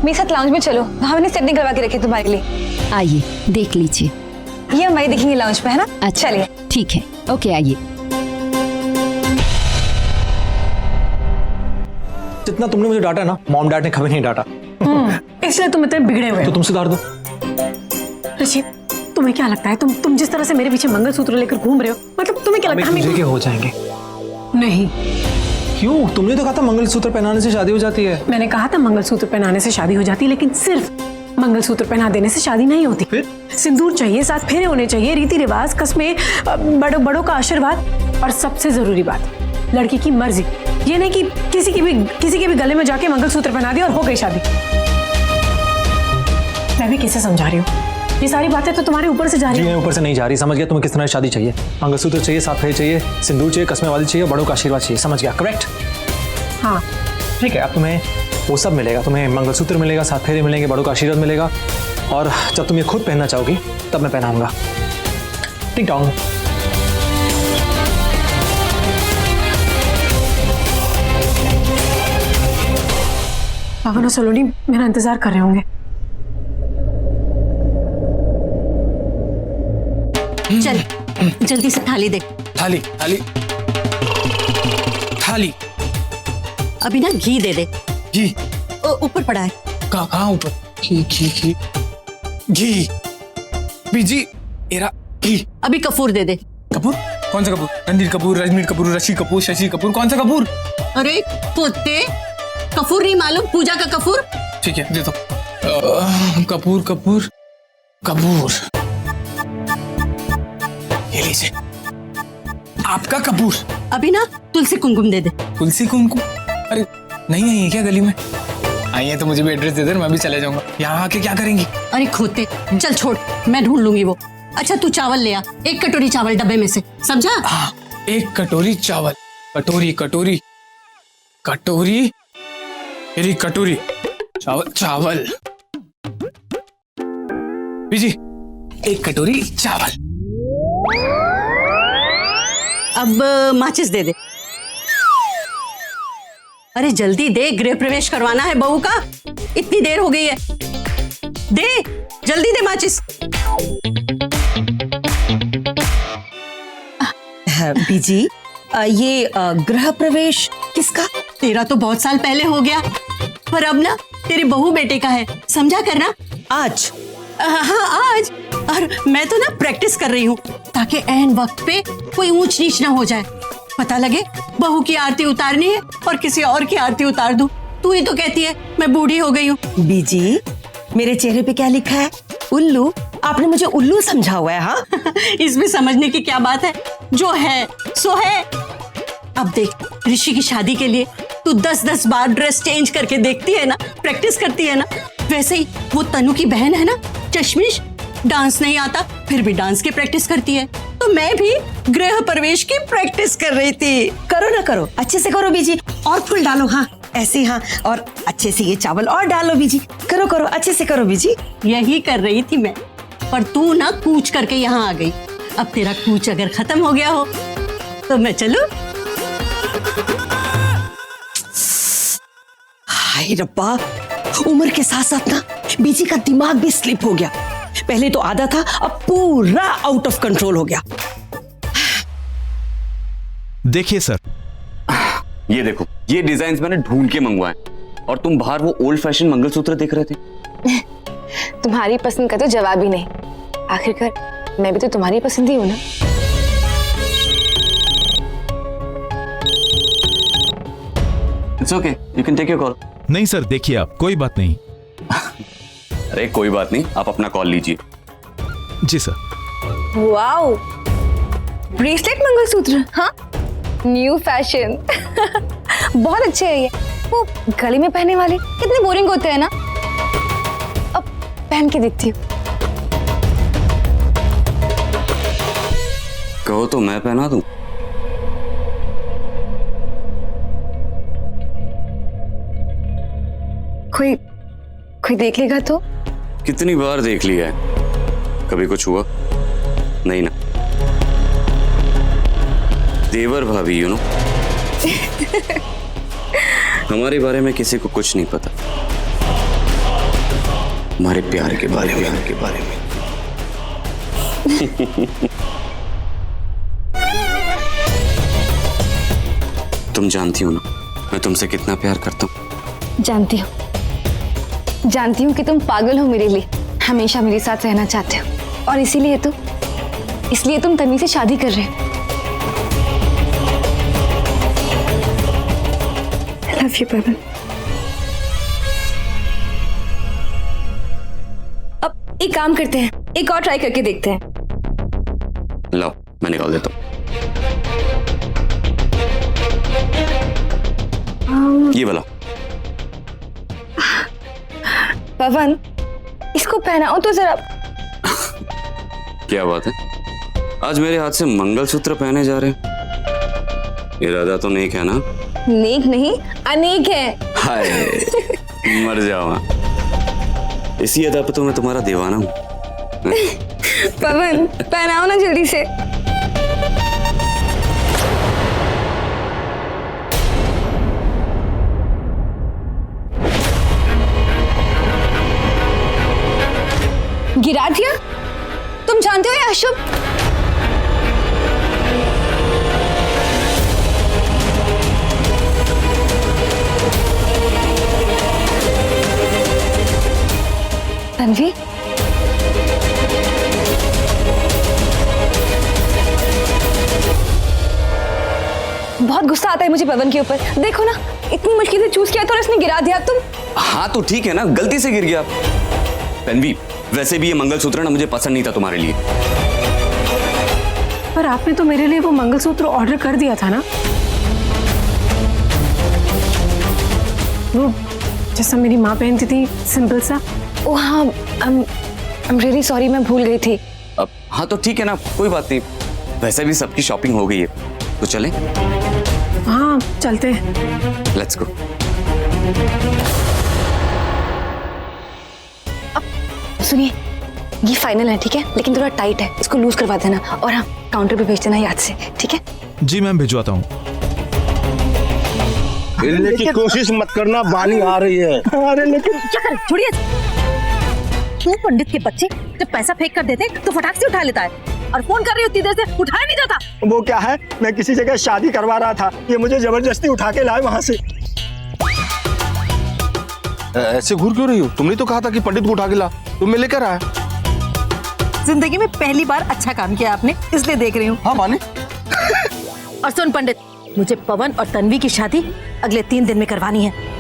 मेरे साथ लाउंज में चलो, वहाँ मैंने सेट निकलवा के रखे तुम्हारे लिए। आइए देख लीजिए। ये हम वही देखेंगे लाउंज पे, है ना? अच्छा चलिए। ठीक है, ओके आइए। जितना तुमने मुझे डांटा ना, मॉम डैड ने कभी नहीं डांटा। इसलिए तुम इतने बिगड़े हुए तो हो। तुम सुधार दो। ऋषि, तुम्हें क्या लगता है तुम जिस तरह से मेरे पीछे मंगलसूत्र लेकर घूम रहे हो, मतलब तुम्हें क्या लगता है तुझे के हो जाएंगे? नहीं, क्यों? तुमने तो कहा था मंगलसूत्र पहनाने से शादी हो जाती है। मैंने कहा था मंगलसूत्र पहनाने से शादी हो जाती है, लेकिन सिर्फ मंगलसूत्र पहना देने से शादी नहीं होती। फिर? सिंदूर चाहिए, 7 फेरे होने चाहिए, रीति रिवाज, कस्में, बड़ों का आशीर्वाद, और सबसे जरूरी बात, लड़की की मर्जी। ये नहीं कि किसी के भी गले में जाके मंगलसूत्र पहना दिया और हो गई शादी। मैं भी किसे समझा रही हूँ? ये सारी बातें तो तुम्हारे ऊपर से जा रही जी है। मैं ऊपर से नहीं जा रही, समझ गया तुम्हें किस तरह की शादी चाहिए। मंगलसूत्र चाहिए, 7 फेरे चाहिए, सिंदूर चाहिए, कस्में वाली चाहिए, बड़ों का आशीर्वाद चाहिए, समझ गया? करेक्ट? हाँ, ठीक है, अब तुम्हें वो सब मिलेगा। तुम्हें मंगलसूत्र मिलेगा, 7 फेरे मिलेंगे, बड़ों का आशीर्वाद मिलेगा, और जब तुम ये खुद पहनना चाहोगी तब मैं पहनाऊंगा। टिंग टोंग। पावन और सलोनी मेरा इंतजार कर रहे होंगे। चल जल्दी से थाली दे। थाली थाली थाली। अभी ना घी दे दे। घी ऊपर पड़ा है। कहाँ ऊपर? घी घी घी घी। बीजी एरा घी। अभी कपूर दे दे। कपूर? कौन सा कपूर? रणधीर कपूर, रजनीर कपूर, ऋषि कपूर, शशि कपूर, कौन सा कपूर? अरे पोते, कपूर नहीं मालूम? पूजा का कपूर। ठीक है दे दो। कपूर कपूर कपूर। ये लीजिए आपका कपूर। अभी ना तुलसी कुमकुम दे दे। तुलसी कुमकुम? अरे नहीं आई है क्या गली में? आई है तो मुझे भी एड्रेस दे दे, मैं भी चले जाऊंगा। यहाँ आके क्या करेंगी? अरे खोते, चल छोड़, मैं ढूंढ लूंगी वो। अच्छा तू चावल ले आ, 1 कटोरी चावल डब्बे में से, समझा? हाँ, 1 कटोरी चावल। कटोरी कटोरी कटोरी, मेरी कटोरी चावल चावल। बीजी 1 कटोरी चावल। अब माचिस दे दे। अरे जल्दी दे, गृह प्रवेश करवाना है बहू का, इतनी देर हो गई है। दे जल्दी दे माचिस। बीजी, ये गृह प्रवेश किसका? तेरा तो बहुत साल पहले हो गया, पर अब ना तेरे बहू बेटे का है, समझा करना। आज? हाँ आज। और मैं तो ना प्रैक्टिस कर रही हूँ ताकि ऐन वक्त पे कोई ऊंच नीच ना हो जाए। पता लगे बहू की आरती उतारनी है और किसी और की आरती उतार दूं। तू ही तो कहती है मैं बूढ़ी हो गई हूँ। बीजी, मेरे चेहरे पे क्या लिखा है? उल्लू? आपने मुझे उल्लू समझा हुआ है? हाँ इसमें समझने की क्या बात है, जो है सो है। अब देख, ऋषि की शादी के लिए तू 10-10 बार ड्रेस चेंज करके देखती है ना, प्रैक्टिस करती है ना। वैसे ही वो तनु की बहन है ना चश्मिश, डांस नहीं आता फिर भी डांस की प्रैक्टिस करती है, तो मैं भी गृह प्रवेश की प्रैक्टिस कर रही थी। करो ना करो, अच्छे से करो बीजी। और फूल डालो, हाँ ऐसे, हाँ, और अच्छे से ये चावल और डालो बीजी। करो करो, अच्छे से करो बीजी। यही कर रही थी मैं, पर तू ना कूच करके यहाँ आ गई। अब तेरा कूच अगर खत्म हो गया हो तो मैं चलूं? हाय रब्बा, उम्र के साथ साथ ना बीजी का दिमाग भी स्लिप हो गया। पहले तो आधा था, अब पूरा आउट ऑफ कंट्रोल हो गया। देखिए सर, ये देखो, ये डिजाइन मैंने ढूंढ के मंगवाए, और तुम बाहर वो ओल्ड फैशन मंगलसूत्र देख रहे थे। तुम्हारी पसंद का तो जवाब ही नहीं। आखिरकार मैं भी तो तुम्हारी पसंद ही हूँ ना। It's okay, you can take your call. नहीं सर देखिए आप, कोई बात नहीं। अरे कोई बात नहीं, आप अपना कॉल लीजिए। जी सर। वाओ, ब्रेसलेट मंगलसूत्र, हाँ न्यू फैशन। बहुत अच्छे है ये। वो गले में पहनने वाले कितने बोरिंग होते हैं ना। अब पहन के देखती हूँ। कहो तो मैं पहना दूं। कोई देख लेगा तो? कितनी बार देख लिया है, कभी कुछ हुआ नहीं ना। देवर भाभी, यू नो, हमारे बारे में किसी को कुछ नहीं पता। हमारे प्यार के बारे में तुम जानती हो ना मैं तुमसे कितना प्यार करता हूँ। जानती हूँ कि तुम पागल हो मेरे लिए, हमेशा मेरे साथ रहना चाहते हो और इसलिए तुम तन्वी से शादी कर रहे हो। I love you, पवन। अब एक काम करते हैं, एक और ट्राई करके देखते हैं। लाओ मैं निकाल देता हूँ। ये वाला पवन, इसको पहनाओ तो जरा। क्या बात है, आज मेरे हाथ से मंगलसूत्र पहने जा रहे हैं। इरादा तो नेक है ना? नेक नहीं, अनेक है। हाय मर जाओ। इसी अदा पे तो मैं तुम्हारा दीवाना हूँ। पवन पहनाओ ना जल्दी से। गिरा दिया? तुम जानते हो ये अशुभ। तन्वी, बहुत गुस्सा आता है मुझे पवन के ऊपर। देखो ना, इतनी मुश्किल से चूज किया था और इसने गिरा दिया। तुम हाँ तो ठीक है ना, गलती से गिर गया। तन्वी वैसे भी ये मंगलसूत्र ना मुझे पसंद नहीं था तुम्हारे लिए। पर आपने तो मेरे लिए वो मंगलसूत्र ऑर्डर कर दिया था ना, वो जैसा मेरी माँ पहनती थी, सिंपल सा। ओ हाँ, I'm really sorry, मैं भूल गई थी। अब हाँ तो ठीक है ना, कोई बात नहीं। वैसे भी सबकी शॉपिंग हो गई है तो चलें? हाँ चलते हैं। Let's go. सुनिए, ये फाइनल है ठीक है, लेकिन थोड़ा टाइट है, इसको लूज करवा देना और हाँ काउंटर पे भेज देना याद से, ठीक है? जी मैम भिजवाता हूँ। हिलने की कोशिश मत करना, बानी आ रही है। अरे लेकिन क्या कर, छोड़िए। तू पंडित के बच्चे जब पैसा फेंक कर देते तो फटाक से उठा लेता है, और फोन कर रही होती देर से उठाया नहीं जाता। वो क्या है, मैं किसी जगह शादी करवा रहा था, ये मुझे जबरदस्ती उठा के लाए वहाँ से। ऐसे घूर क्यों रही हो? तुमने तो कहा था कि पंडित को उठा के ला, तुम मैं लेकर आया। जिंदगी में पहली बार अच्छा काम किया आपने, इसलिए देख रही हूँ। हाँ माने। और सुन पंडित, मुझे पवन और तन्वी की शादी अगले 3 दिन में करवानी है।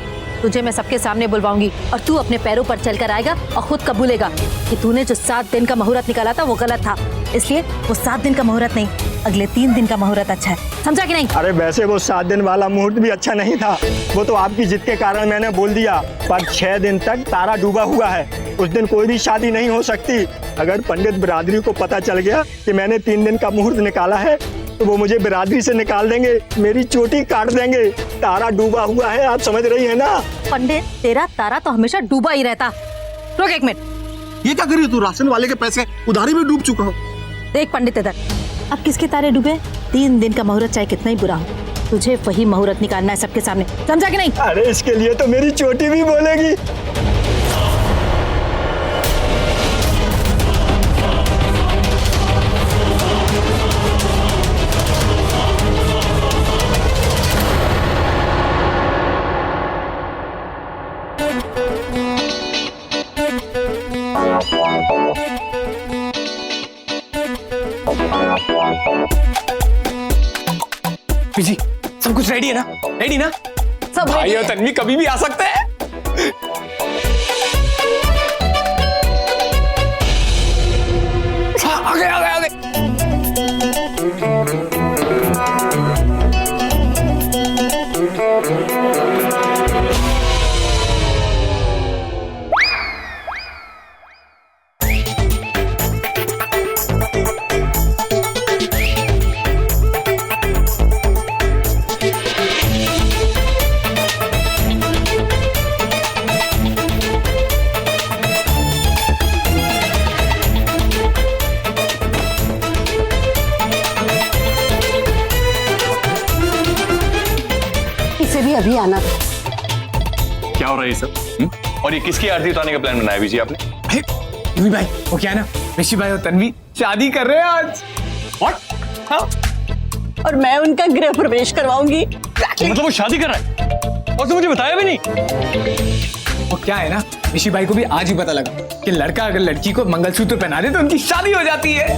तुझे मैं सबके सामने बुलवाऊंगी और तू अपने पैरों पर चलकर आएगा और खुद कबूलेगा कि तूने जो 7 दिन का मुहूर्त निकाला था वो गलत था, इसलिए वो 7 दिन का मुहूर्त नहीं, अगले 3 दिन का मुहूर्त अच्छा है। समझा कि नहीं? अरे वैसे वो 7 दिन वाला मुहूर्त भी अच्छा नहीं था, वो तो आपकी जिद के कारण मैंने बोल दिया। पर 6 दिन तक तारा डूबा हुआ है, उस दिन कोई भी शादी नहीं हो सकती। अगर पंडित बिरादरी को पता चल गया कि मैंने 3 दिन का मुहूर्त निकाला है तो वो मुझे बिरादरी से निकाल देंगे, मेरी चोटी काट देंगे। तारा डूबा हुआ है, आप समझ रही है ना? पंडित, तेरा तारा तो हमेशा डूबा ही रहता। रुक 1 मिनट। ये क्या करी तू? राशन वाले के पैसे उधारी में डूब चुका हूँ। देख पंडित इधर, अब किसके तारे डूबे? 3 दिन का मुहूर्त चाहे कितना ही बुरा हो, तुझे वही मुहूर्त निकालना है सबके सामने। समझा कि नहीं? अरे इसके लिए तो मेरी चोटी भी बोलेगी। जी सब कुछ रेडी है ना? रेडी ना? सब भाई और तन्वी कभी भी आ सकते हैं। हाँ, आ गए आ गए आ गए। अभी आना था। क्या हो रहा है ये सब? और ये किसकी आरती उतारने का प्लान बनाया बीजी आपने? अरे तन्वी भाई, वो क्या है ना, ऋषि भाई और तन्वी शादी कर रहे हैं आज। व्हाट? हाँ, और मैं उनका गृह प्रवेश करवाऊंगी। मतलब वो शादी कर रहा है और तो मुझे बताया भी नहीं। वो क्या है ना, ऋषि भाई को भी आज ही पता लगा कि लड़का अगर लड़की को मंगलसूत्र पहना दे तो उनकी शादी हो जाती है।